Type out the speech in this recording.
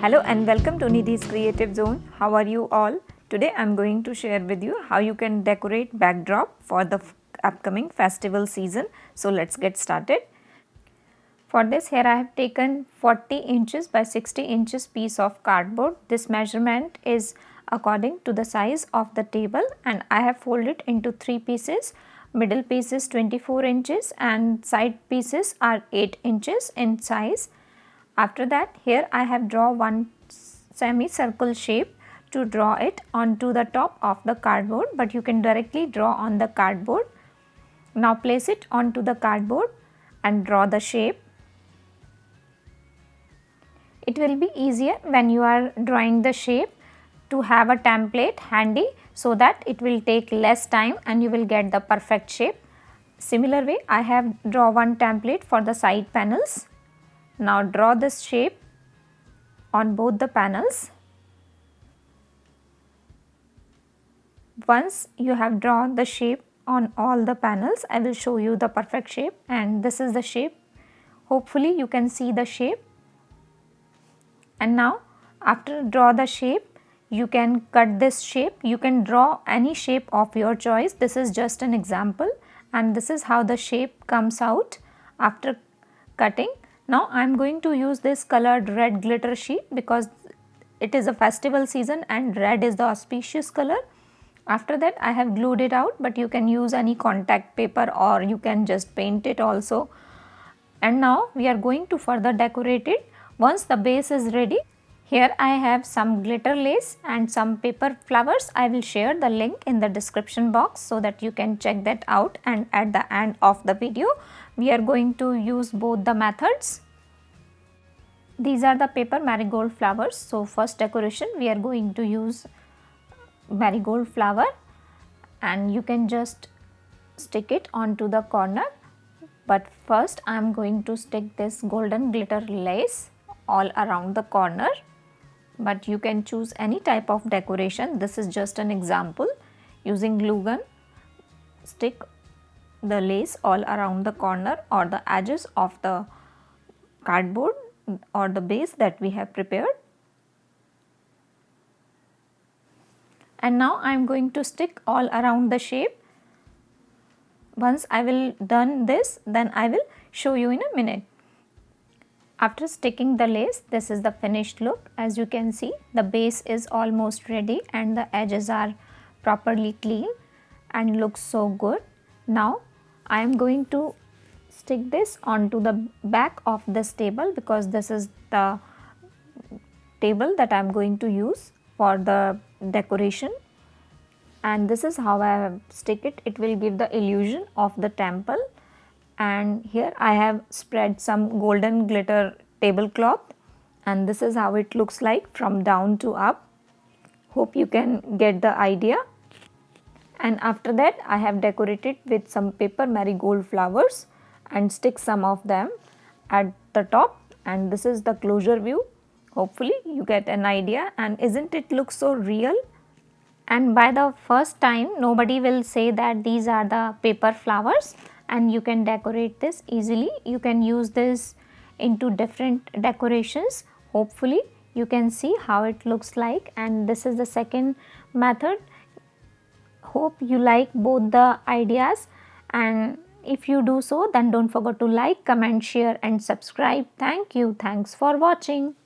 Hello and welcome to Nidhi's Creative Zone. How are you all? Today I am going to share with you how you can decorate backdrop for the upcoming festival season. So let's get started. For this, here I have taken 40 inches by 60 inches piece of cardboard. This measurement is according to the size of the table and I have folded into 3 pieces. Middle piece is 24 inches and side pieces are 8 inches in size. After that, here I have drawn one semicircle shape to draw it onto the top of the cardboard, but you can directly draw on the cardboard. Now place it onto the cardboard and draw the shape. It will be easier when you are drawing the shape to have a template handy so that it will take less time and you will get the perfect shape. Similar way, I have drawn one template for the side panels. Now draw this shape on both the panels. Once you have drawn the shape on all the panels, I will show you the perfect shape, and this is the shape. Hopefully you can see the shape. And now after draw the shape, you can cut this shape. You can draw any shape of your choice. This is just an example and this is how the shape comes out after cutting. Now I am going to use this colored red glitter sheet because it is a festival season and red is the auspicious color. After that I have glued it out, but you can use any contact paper or you can just paint it also. And now we are going to further decorate it. Once the base is ready, here I have some glitter lace and some paper flowers. I will share the link in the description box so that you can check that out, and at the end of the video we are going to use both the methods. These are the paper marigold flowers. So first decoration we are going to use marigold flower and you can just stick it onto the corner. But first I am going to stick this golden glitter lace all around the corner, but you can choose any type of decoration. This is just an example. Using glue gun, stick the lace all around the corner or the edges of the cardboard or the base that we have prepared. And now I am going to stick all around the shape. Once I will done this, then I will show you in a minute. After sticking the lace, this is the finished look. As you can see, the base is almost ready and the edges are properly clean and looks so good. Now I am going to stick this onto the back of this table because this is the table that I am going to use for the decoration, and this is how I have stick it. It will give the illusion of the temple. And here I have spread some golden glitter tablecloth and this is how it looks like from down to up. Hope you can get the idea. And after that I have decorated with some paper marigold flowers and stick some of them at the top, and this is the closure view. Hopefully you get an idea, and isn't it look so real? And by the first time nobody will say that these are the paper flowers, and you can decorate this easily. You can use this into different decorations. Hopefully you can see how it looks like, and this is the second method. Hope you like both the ideas, and if you do so, then don't forget to like, comment, share and subscribe. Thank you. Thanks for watching.